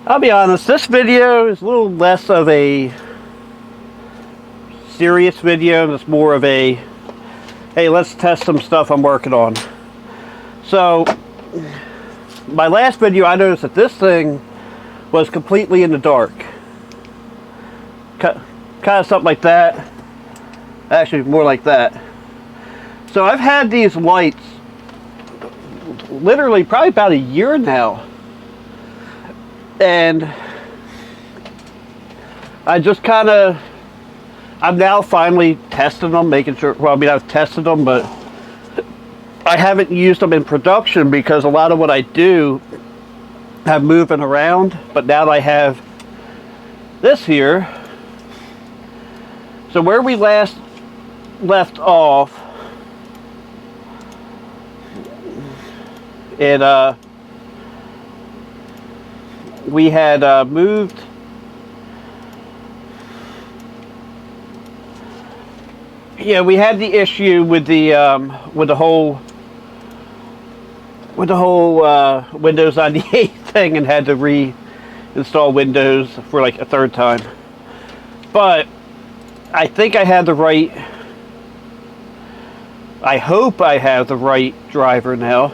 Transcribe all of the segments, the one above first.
I'll be honest, this video is a little less of a serious video, and it's more of a, hey, let's test some stuff I'm working on. So, my last video, I noticed that this thing was completely in the dark. Kind of something like that. Actually, more like that. So I've had these lights literally probably about a year now. And I just kind of, I'm now finally testing them, making sure, well, I mean, I've tested them, but I haven't used them in production because a lot of what I do, I'm moving around. But now that I have this here, so where we last left off, we had moved. Yeah, we had the issue with the whole Windows 98 thing, and had to reinstall Windows for like a third time. But I think I had the right. I hope I have the right driver now.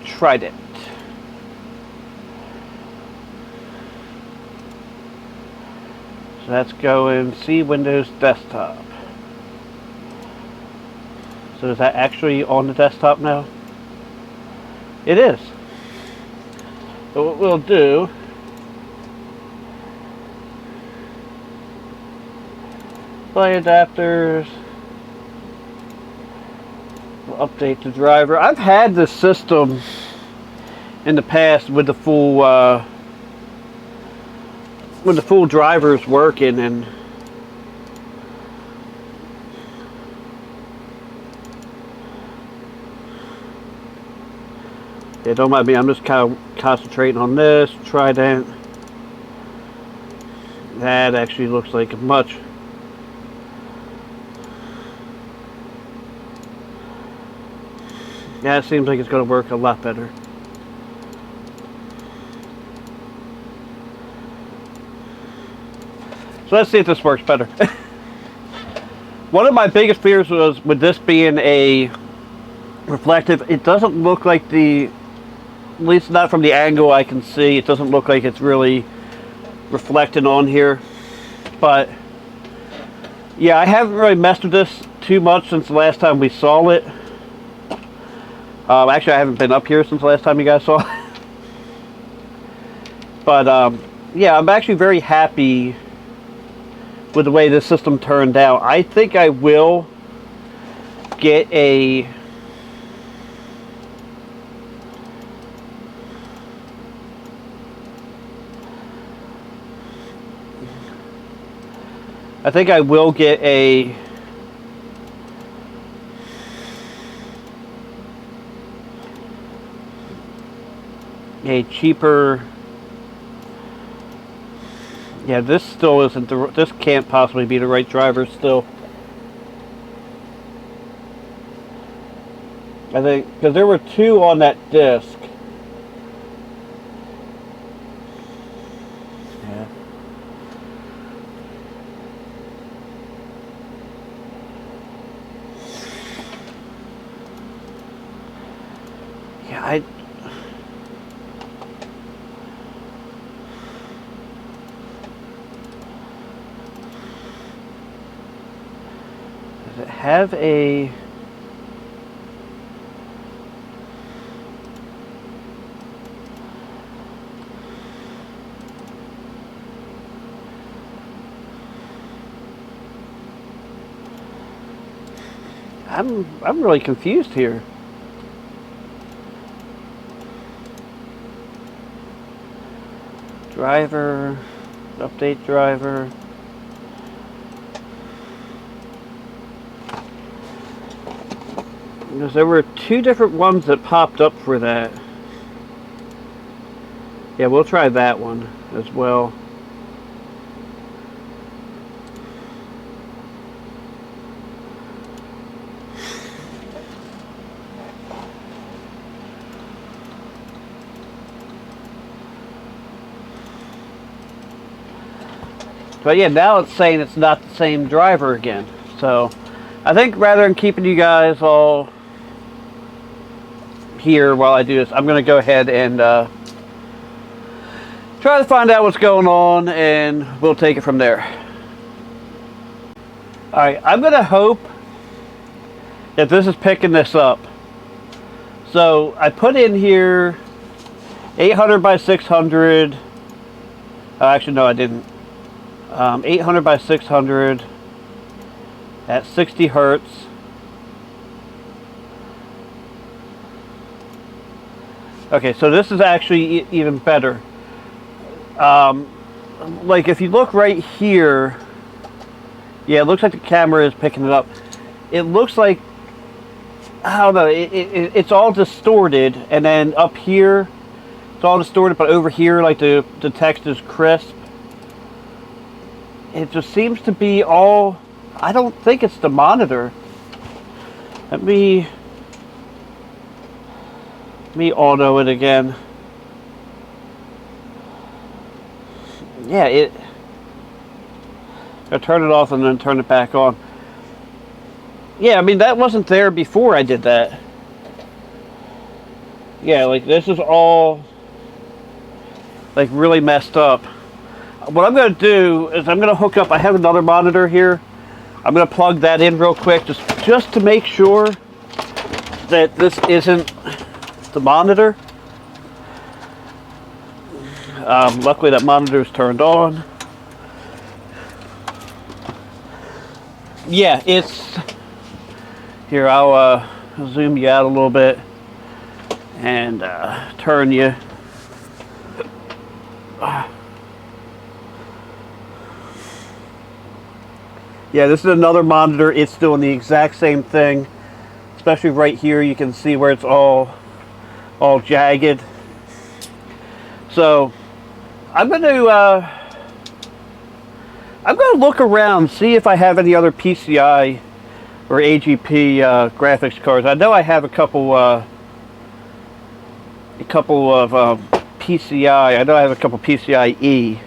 Tried it. So let's go and see Windows Desktop. So is that actually on the desktop now? It is. So what we'll do, play adapters, we'll update the driver. I've had this system in the past with the full drivers working, and yeah, don't mind me, I'm just kind of concentrating on this. Trident. That actually looks like much. Yeah, it seems like it's going to work a lot better. So let's see if this works better. One of my biggest fears was with this being a reflective, it doesn't look like at least not from the angle I can see, it doesn't look like it's really reflecting on here. But yeah, I haven't really messed with this too much since the last time we saw it. Actually, I haven't been up here since the last time you guys saw it. But yeah, I'm actually very happy with the way this system turned out. I think I will get a cheaper. Yeah, this still isn't this can't possibly be the right driver still. I think, because there were two on that disc. Yeah. Yeah, does it have a... I'm really confused here. Driver, update driver. Because there were two different ones that popped up for that. Yeah, we'll try that one as well. But yeah, now it's saying it's not the same driver again. So I think rather than keeping you guys all here while I do this, I'm going to go ahead and try to find out what's going on, and we'll take it from there. Alright, I'm going to hope that this is picking this up. So I put in here 800 by 600. Oh, actually, no, I didn't. 800 by 600 at 60 hertz. Okay, so this is actually even better. Like if you look right here, yeah, it looks like the camera is picking it up. It looks like, I don't know, it's all distorted, and then up here it's all distorted, but over here like the text is crisp. It just seems to be all, I don't think it's the monitor. Let me auto it again. Yeah, I turn it off and then turn it back on. Yeah, I mean, that wasn't there before I did that. Yeah, like this is all like really messed up. What I'm going to do is I'm going to hook up, I have another monitor here. I'm going to plug that in real quick just to make sure that this isn't the monitor. Luckily that monitor is turned on. Yeah, it's here. I'll zoom you out a little bit and turn you. Yeah, this is another monitor. It's doing the exact same thing, especially right here. You can see where it's all jagged. So I'm going to look around, see if I have any other PCI or AGP graphics cards. I know I have a couple of PCI. I know I have a couple PCIe.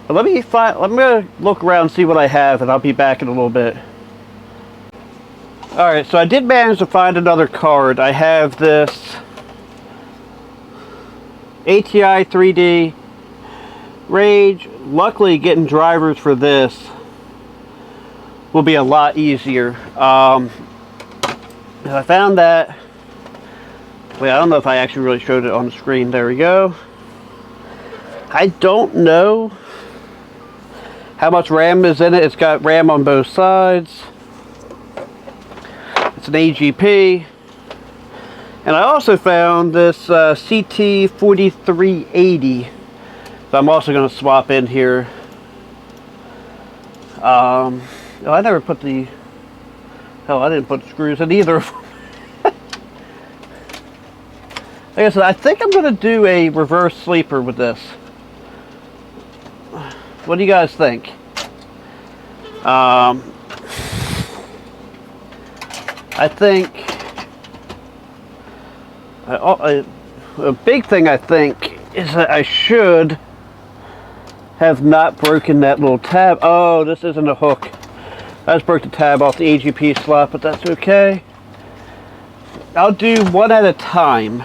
But let me I'm going to look around and see what I have, and I'll be back in a little bit. Alright, so I did manage to find another card. I have this ATI 3D Rage. Luckily, getting drivers for this will be a lot easier. I found that. Wait, I don't know if I actually really showed it on the screen. There we go. I don't know how much RAM is in it. It's got RAM on both sides. It's an AGP. And I also found this CT4380 that I'm also going to swap in here. Oh, I never put the... Hell, I didn't put the screws in either. Like I said, I think I'm going to do a reverse sleeper with this. What do you guys think? I think a big thing I think is that I should have not broken that little tab. Oh, this isn't a hook. I just broke the tab off the AGP slot, but that's okay. I'll do one at a time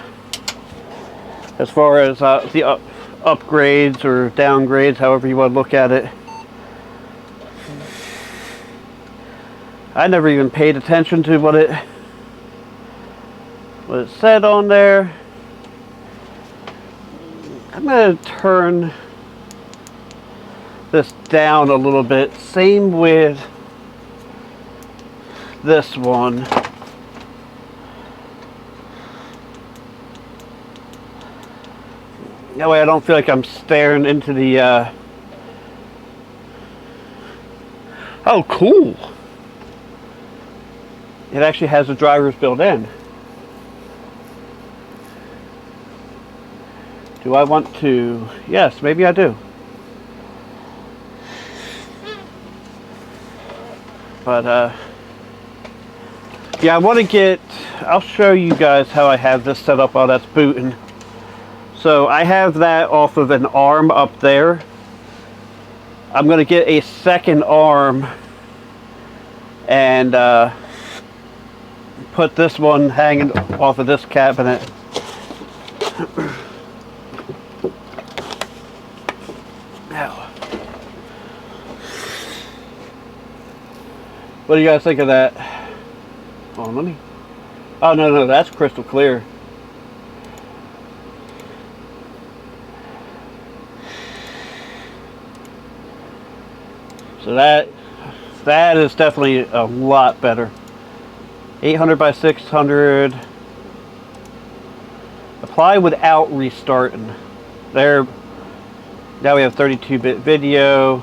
as far as the upgrades or downgrades, however you want to look at it. I never even paid attention to what it said on there. I'm going to turn this down a little bit. Same with this one. That way I don't feel like I'm staring into the Oh, cool. It actually has the drivers built in. Do I want to? Yes, maybe I do. But yeah, I want to get, I'll show you guys how I have this set up while that's booting. So I have that off of an arm up there. I'm going to get a second arm and put this one hanging off of this cabinet. Now, what do you guys think of that? Oh, let me. Oh, no, that's crystal clear. So that is definitely a lot better. 800 by 600. Apply without restarting. There. Now we have 32-bit video.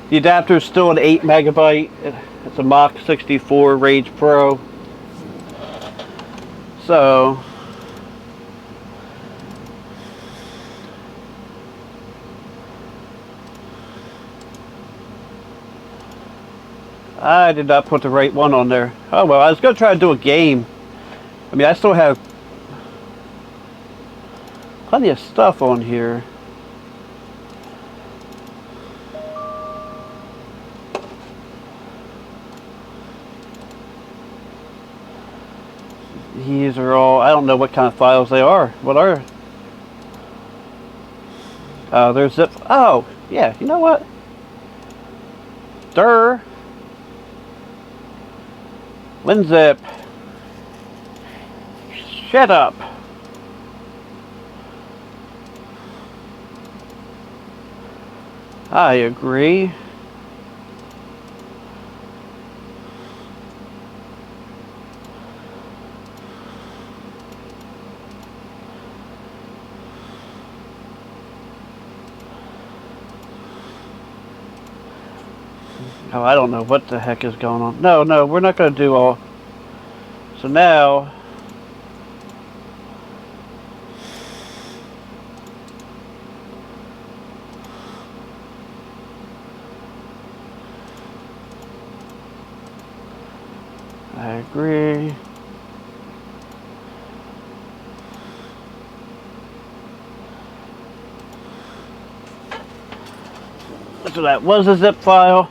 The adapter is still an 8 megabyte. It's a Mach 64 Rage Pro. So I did not put the right one on there. Oh well, I was going to try to do a game. I mean, I still have plenty of stuff on here. These are all, I don't know what kind of files they are. What are? Oh, there's zip. Oh, yeah, you know what? Durr. WinZip. Shut up. I agree. Oh, I don't know what the heck is going on. No, we're not going to do all. So now, I agree. So that was a zip file.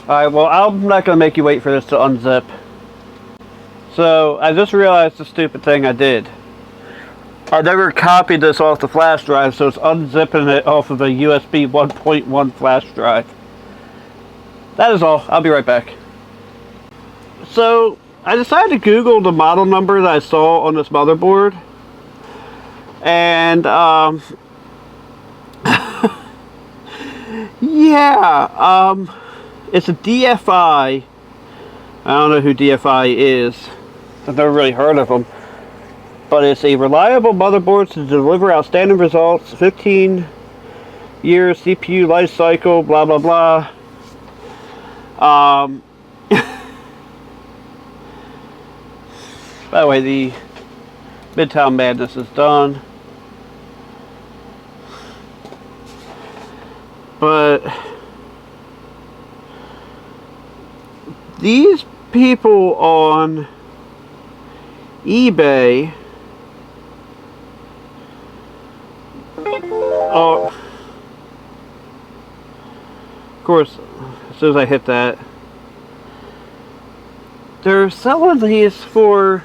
Alright, well, I'm not going to make you wait for this to unzip. So, I just realized the stupid thing I did. I never copied this off the flash drive, so it's unzipping it off of a USB 1.1 flash drive. That is all. I'll be right back. So, I decided to Google the model number that I saw on this motherboard. And, yeah, it's a DFI. I don't know who DFI is. I've never really heard of them. But it's a reliable motherboard to deliver outstanding results. 15 years CPU life cycle, blah, blah, blah. By the way, the Midtown Madness is done. But these people on eBay, oh, of course, as soon as I hit that, they're selling these for,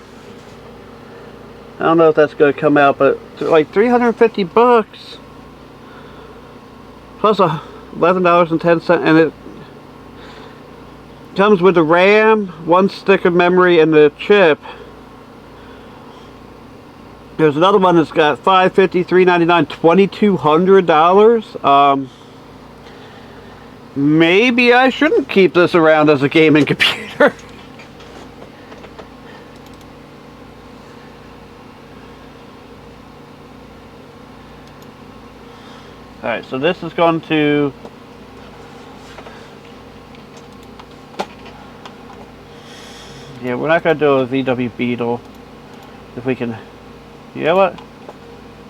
I don't know if that's going to come out, but like 350 bucks plus $11.10, and it comes with the RAM, 1 stick of memory, and the chip. There's another one that's got $550, $399, $2,200. Maybe I shouldn't keep this around as a gaming computer. Alright, so this is going to... Yeah, we're not going to do a VW Beetle. If we can... You know what?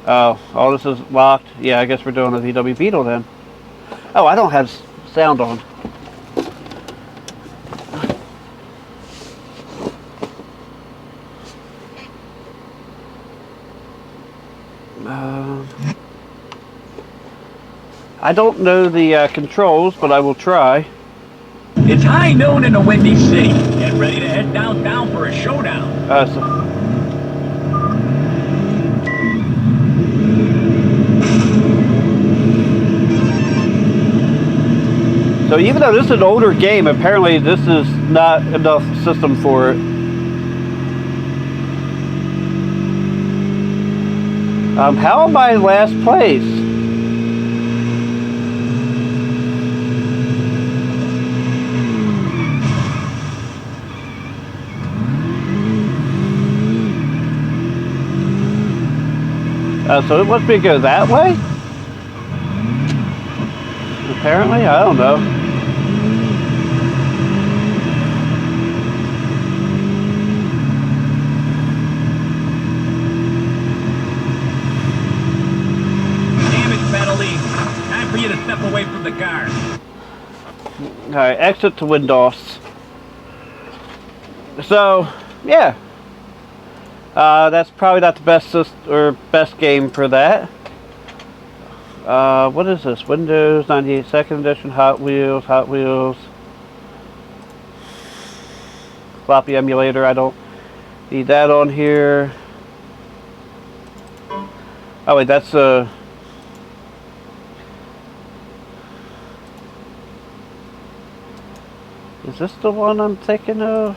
Oh, all this is locked. Yeah, I guess we're doing a VW Beetle then. Oh, I don't have sound on. I don't know the controls, but I will try. It's high noon in the Windy City. Get ready to head downtown for a showdown. So even though this is an older game, apparently this is not enough system for it. How am I in last place? So it must be go that way? Apparently, I don't know. Damage penalty. Time for you to step away from the car. Alright, exit to Windows. So, yeah. That's probably not the best game for that. What is this? Windows 98 2nd Edition, Hot Wheels. Floppy emulator, I don't need that on here. Oh wait, that's is this the one I'm thinking of?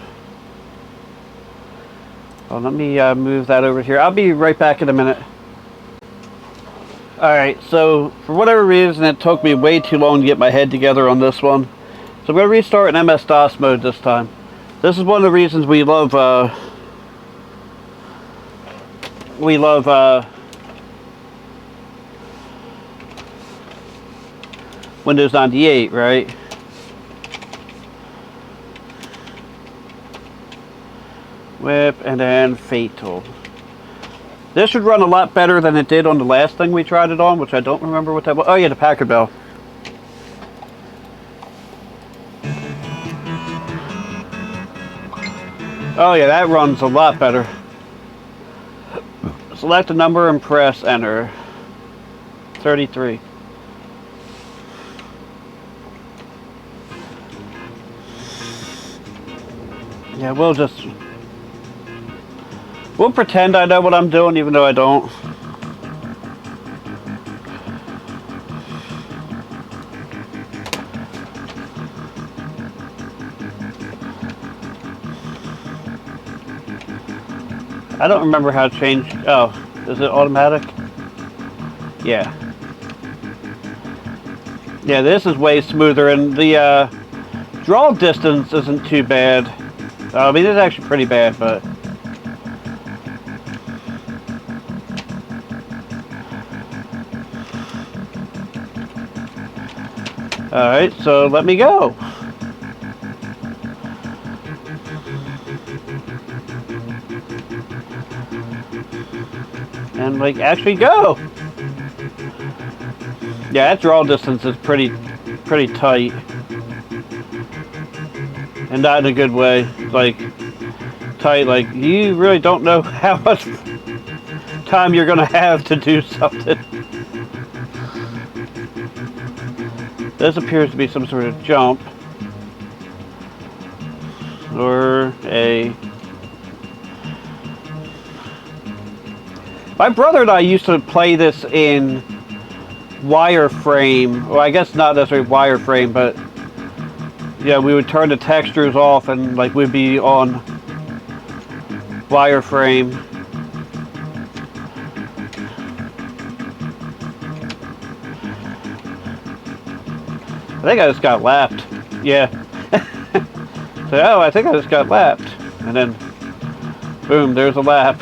Oh, let me move that over here. I'll be right back in a minute. Alright, so for whatever reason it took me way too long to get my head together on this one. So I'm going to restart in MS-DOS mode this time. This is one of the reasons we love Windows 98, right? Whip and then Fatal. This should run a lot better than it did on the last thing we tried it on, which I don't remember what that was. Oh yeah, the Packard Bell. Oh yeah, that runs a lot better. Select a number and press enter. 33. Yeah, we'll pretend I know what I'm doing even though I don't. I don't remember how to change. Oh, is it automatic? Yeah. Yeah, this is way smoother, and the draw distance isn't too bad. I mean, it's actually pretty bad, but alright, so let me go. And like actually go. Yeah, that draw distance is pretty tight. And not in a good way. Like tight, like you really don't know how much time you're gonna have to do something. This appears to be some sort of jump. Or a... My brother and I used to play this in wireframe. Well, I guess not necessarily wireframe, but yeah, we would turn the textures off and like we'd be on wireframe. I think I just got lapped. Yeah. So, oh, I think I just got lapped. And then, boom, there's a lap.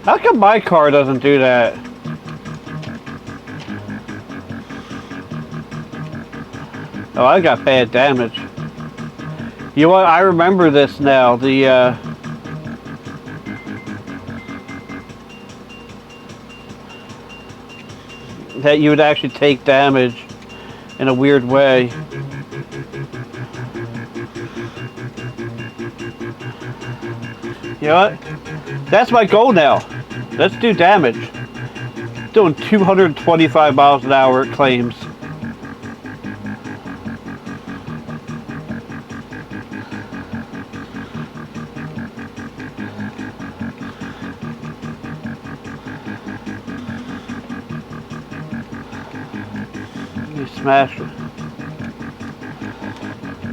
How come my car doesn't do that? Oh, I got bad damage. You know what? I remember this now. The, that you would actually take damage in a weird way. You know what? That's my goal now. Let's do damage. Doing 225 miles an hour it claims. You smash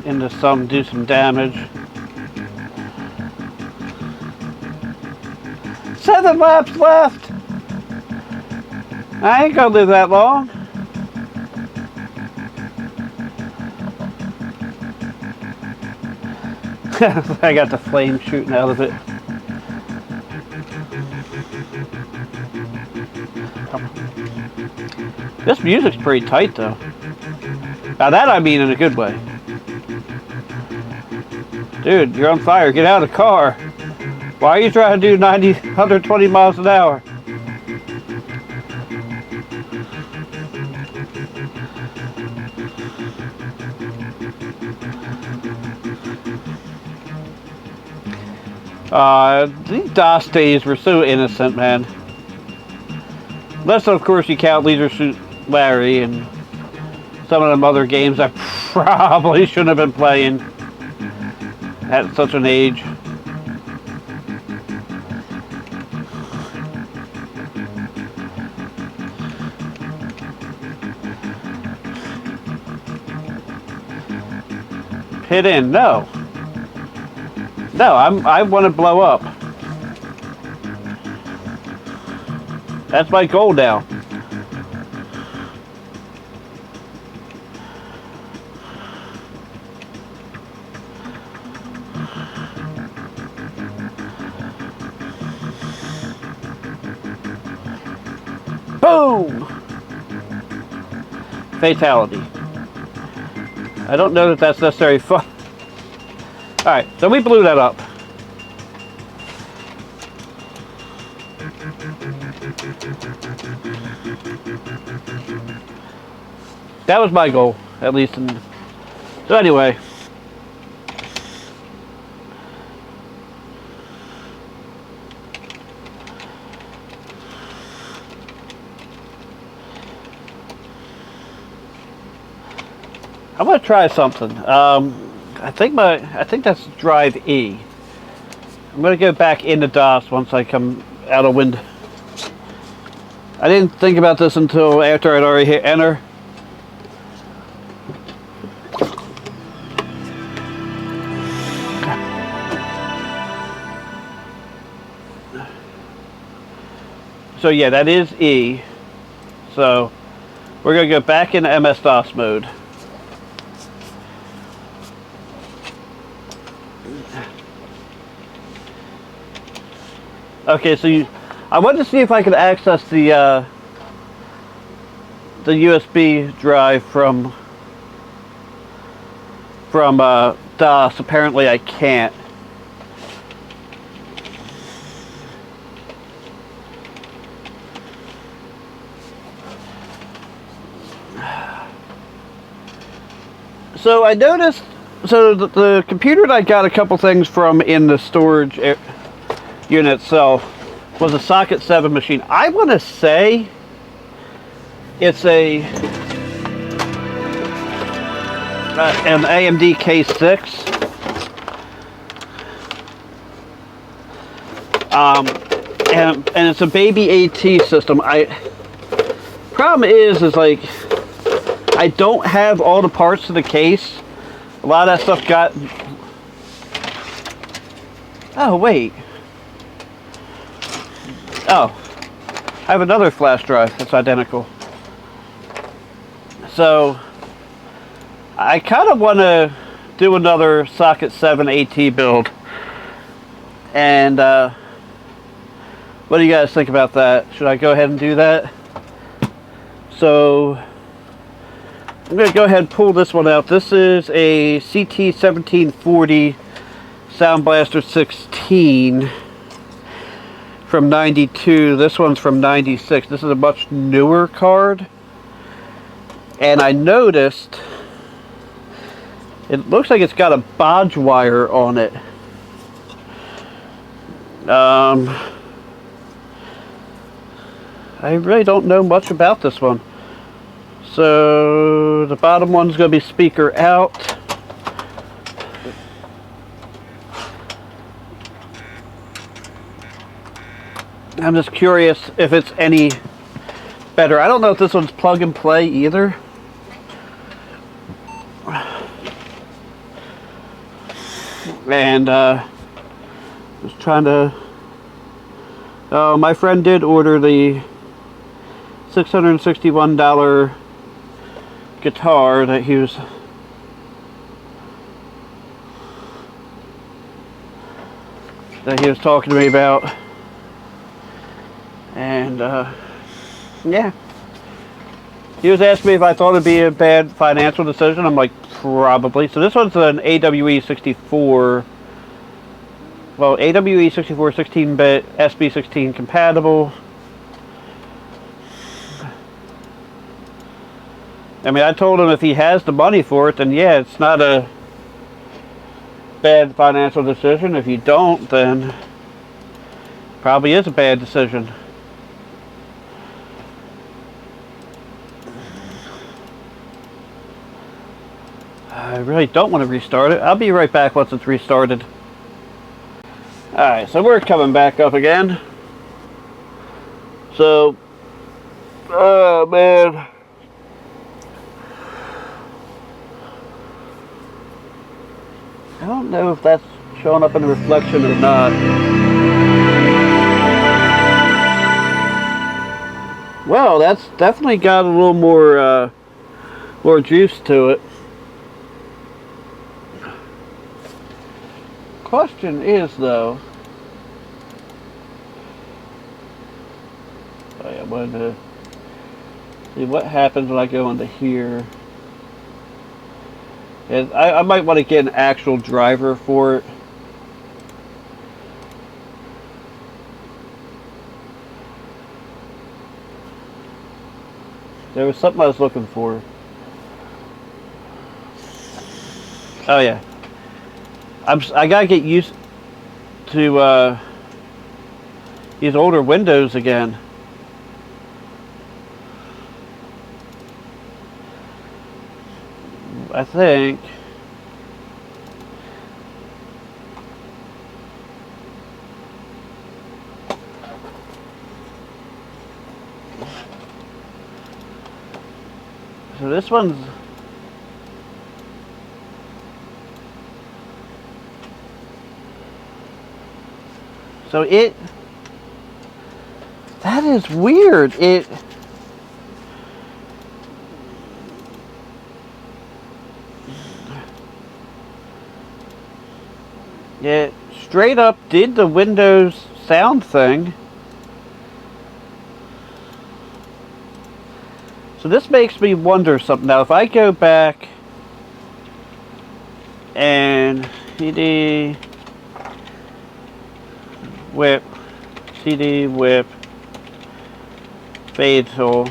into some, do some damage. 7 laps left. I ain't gonna live that long. I got the flame shooting out of it. This music's pretty tight though. Now that I mean in a good way. Dude, you're on fire. Get out of the car. Why are you trying to do 120 miles an hour? These DOS days were so innocent, man. Unless, of course, you count Leisure Suit Larry and some of them other games I probably shouldn't have been playing at such an age. Hit in, no. No, I want to blow up. That's my goal now. Boom! Fatality. I don't know that that's necessarily fun. Alright, so we blew that up. That was my goal, at least. So anyway. I'm gonna try something. I think that's drive E. I'm gonna go back into DOS once I come out of wind. I didn't think about this until after I'd already hit enter. So yeah, that is E. So we're gonna go back into MS-DOS mode. Okay, so I wanted to see if I could access the USB drive from DOS. Apparently, I can't. So I noticed. So the computer that I got a couple things from in the storage unit itself was a Socket 7 machine. I want to say it's an AMD K6. And it's a baby AT system. Problem is like I don't have all the parts to the case. A lot of that stuff got. Oh wait. Oh, I have another flash drive that's identical. So, I kind of want to do another Socket 7 AT build. And, what do you guys think about that? Should I go ahead and do that? So, I'm going to go ahead and pull this one out. This is a CT1740 Sound Blaster 16. From 92. This one's from 96. This is a much newer card. And I noticed it looks like it's got a bodge wire on it. I really don't know much about this one. So the bottom one's going to be speaker out. I'm just curious if it's any better. I don't know if this one's plug and play either. And just trying to. Oh, my friend did order the $661 guitar that he was talking to me about, and yeah, he was asking me if I thought it'd be a bad financial decision. I'm like, probably. So this one's an AWE 64. Well, AWE 64 16-bit SB16 compatible. I mean, I told him if he has the money for it, then yeah, it's not a bad financial decision. If you don't, then probably is a bad decision. I really don't want to restart it. I'll be right back once it's restarted. Alright, so we're coming back up again. So, oh man. I don't know if that's showing up in the reflection or not. Well, that's definitely got a little more juice to it. Question is though, I wanted to see what happens when I go into here. And I might want to get an actual driver for it. There was something I was looking for. Oh yeah. I gotta get used to these older windows again. I think. So this one's. So that is weird. It straight up did the Windows sound thing. So this makes me wonder something. Now if I go back and CD whip, CD whip, fade tool.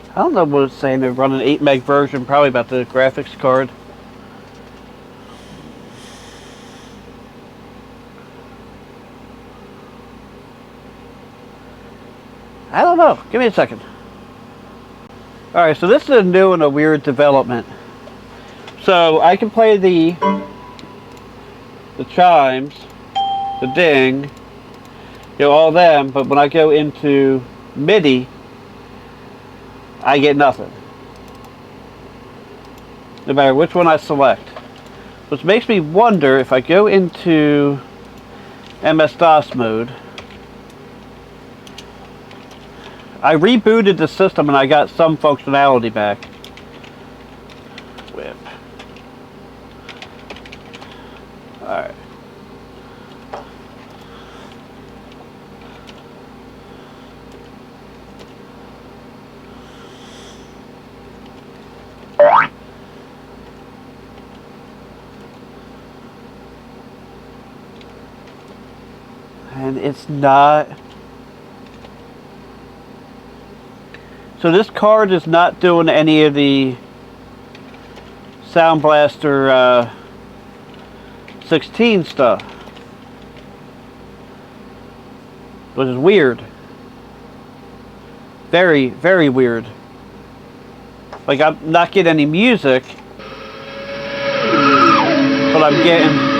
I don't know what it's saying. They're running 8 meg version, probably about the graphics card. I don't know. Give me a second. Alright, so this is a new and a weird development. So I can play the chimes, the ding, all them, but when I go into MIDI, I get nothing. No matter which one I select. Which makes me wonder if I go into MS-DOS mode. I rebooted the system and I got some functionality back. Whip. Alright. And it's not. So this card is not doing any of the Sound Blaster 16 stuff, which is weird. Very, very weird. Like, I'm not getting any music, but I'm getting...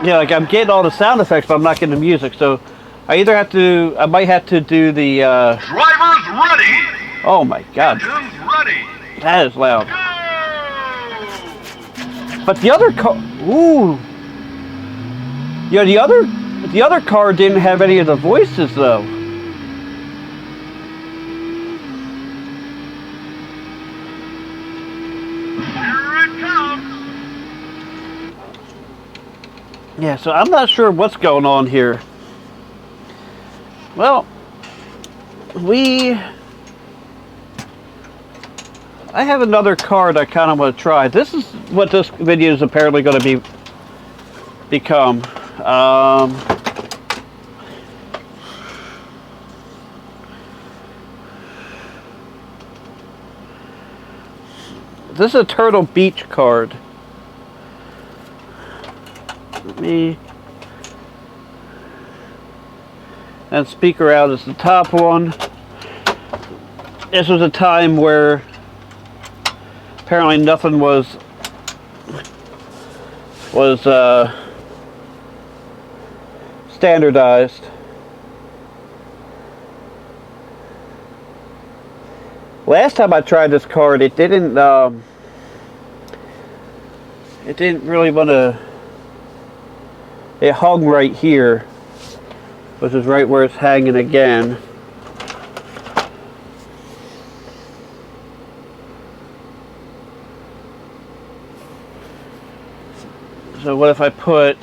Yeah, like, I'm getting all the sound effects, but I'm not getting the music, so I either have to... I might have to do the... Drivers ready! Oh my god. Engines ready! That is loud. Go! But the other car... Ooh. Yeah, the other car didn't have any of the voices, though. Here it comes! Yeah, so I'm not sure what's going on here. Well, I have another card I kind of want to try. This is what this video is apparently going to become. This is a Turtle Beach card. And Speaker Out is the top one. This was a time where apparently nothing was standardized. Last time I tried this card, it didn't really want to. It hung right here, which is right where it's hanging again. So what if I put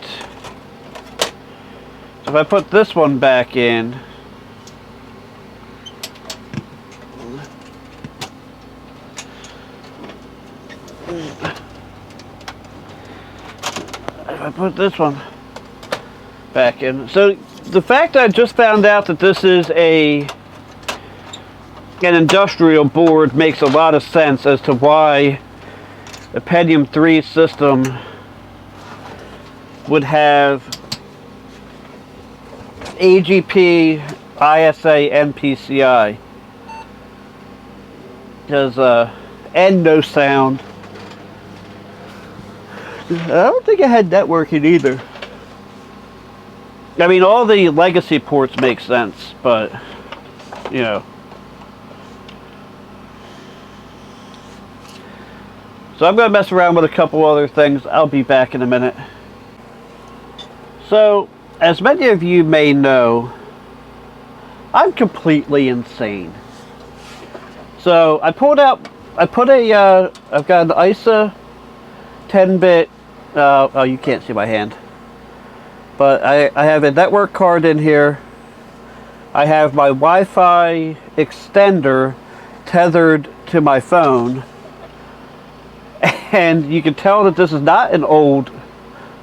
this one back in? If I put this one back in. So the fact that I just found out that this is an industrial board makes a lot of sense as to why the Pentium 3 system would have AGP, ISA, and PCI. Because, and no sound. I don't think I had networking either. I mean, all the legacy ports make sense, but, you know. So I'm going to mess around with a couple other things. I'll be back in a minute. So, as many of you may know, I'm completely insane. So, I've got an ISA 10-bit, oh, you can't see my hand. But I have a network card in here. I have my Wi-Fi extender tethered to my phone. And you can tell that this is not an old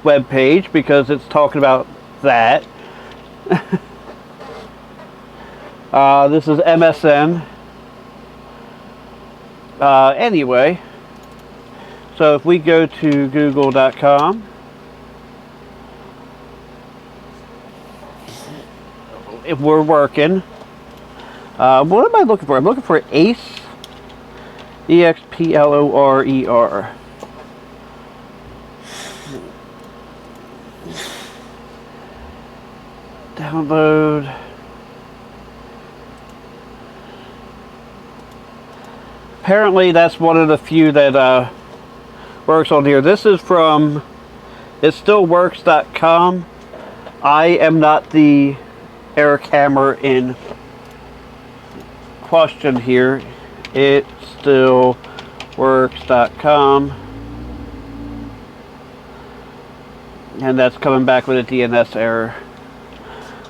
web page because it's talking about that. This is MSN. Anyway, so if we go to google.com, if we're working, what am I looking for? I'm looking for ACE, EXPLORER. Download. Apparently that's one of the few that works on here. This is from itstillworks.com. I am not the Eric Hammer in question here. Itstillworks.com. And that's coming back with a DNS error.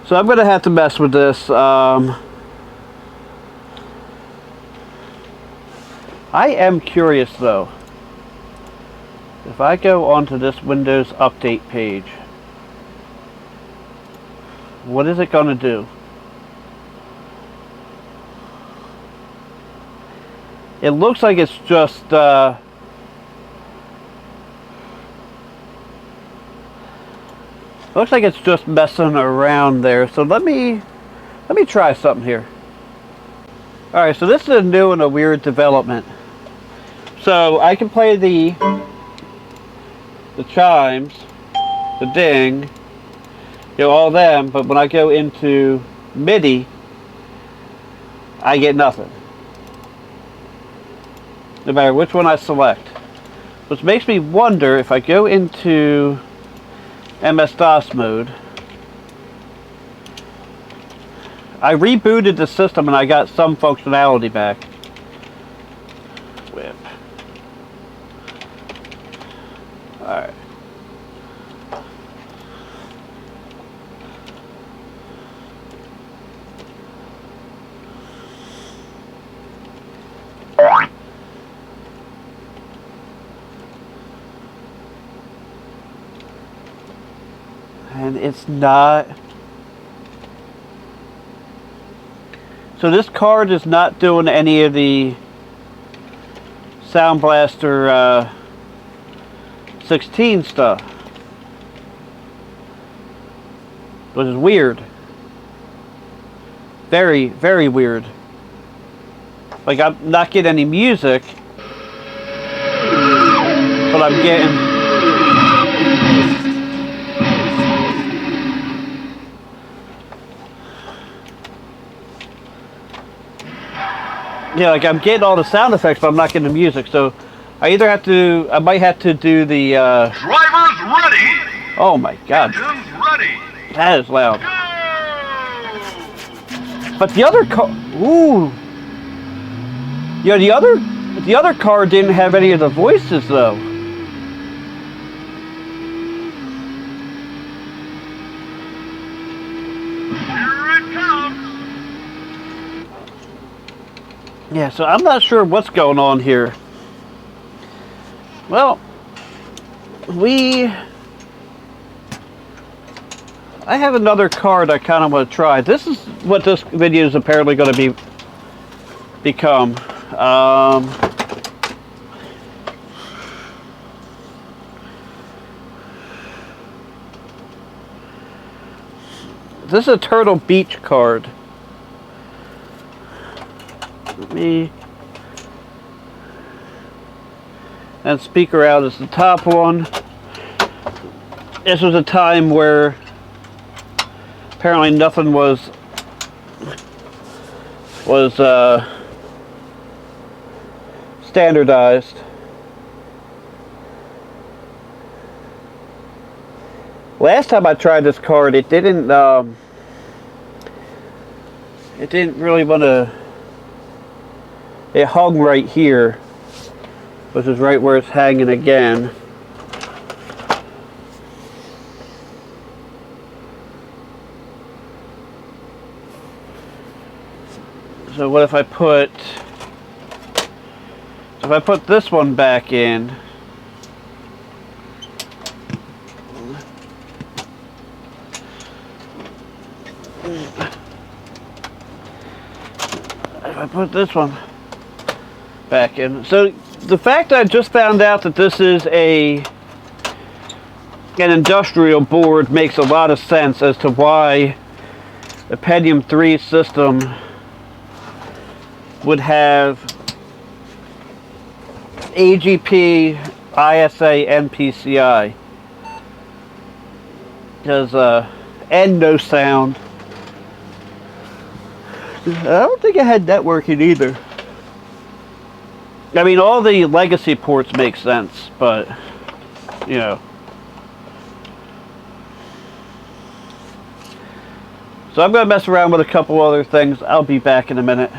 So I'm going to have to mess with this. I am curious though. If I go onto this Windows Update page, What is it going to do? It looks like it's just looks like it's just messing around there. So let me try something here. Alright, so this is a new and a weird development. So I can play the chimes, the ding, you know, all them, but when I go into MIDI, I get nothing. No matter which one I select. Which makes me wonder if I go into MS-DOS mode. I rebooted the system and I got some functionality back. Whip. Alright. And it's not. So this card is not doing any of the Sound Blaster 16 stuff, which is weird. Very, very weird. Like, I'm not getting any music, but I'm getting. Yeah, like I'm getting all the sound effects, but I'm not getting the music. So I either have to, I might have to do the. Drivers ready. Oh my God, Engines ready. that is loud. Go. But the other car, ooh, yeah, the other car didn't have any of the voices though. Here it comes. Yeah, so I'm not sure what's going on here. Well, I have another card I kind of want to try. This is what this video is apparently going to become. This is a Turtle Beach card. And speaker out is the top one. This was a time where apparently nothing was standardized. Last time I tried this card, it didn't really want to. It hung right here, which is right where it's hanging again. So what if I put this one back in? If I put this one back in. So the fact that I just found out that this is an industrial board makes a lot of sense as to why the Pentium 3 system would have AGP, ISA, and PCI. Because, and no sound. I don't think I had networking either. I mean, all the legacy ports make sense, but, you know. So I'm going to mess around with a couple other things. I'll be back in a minute.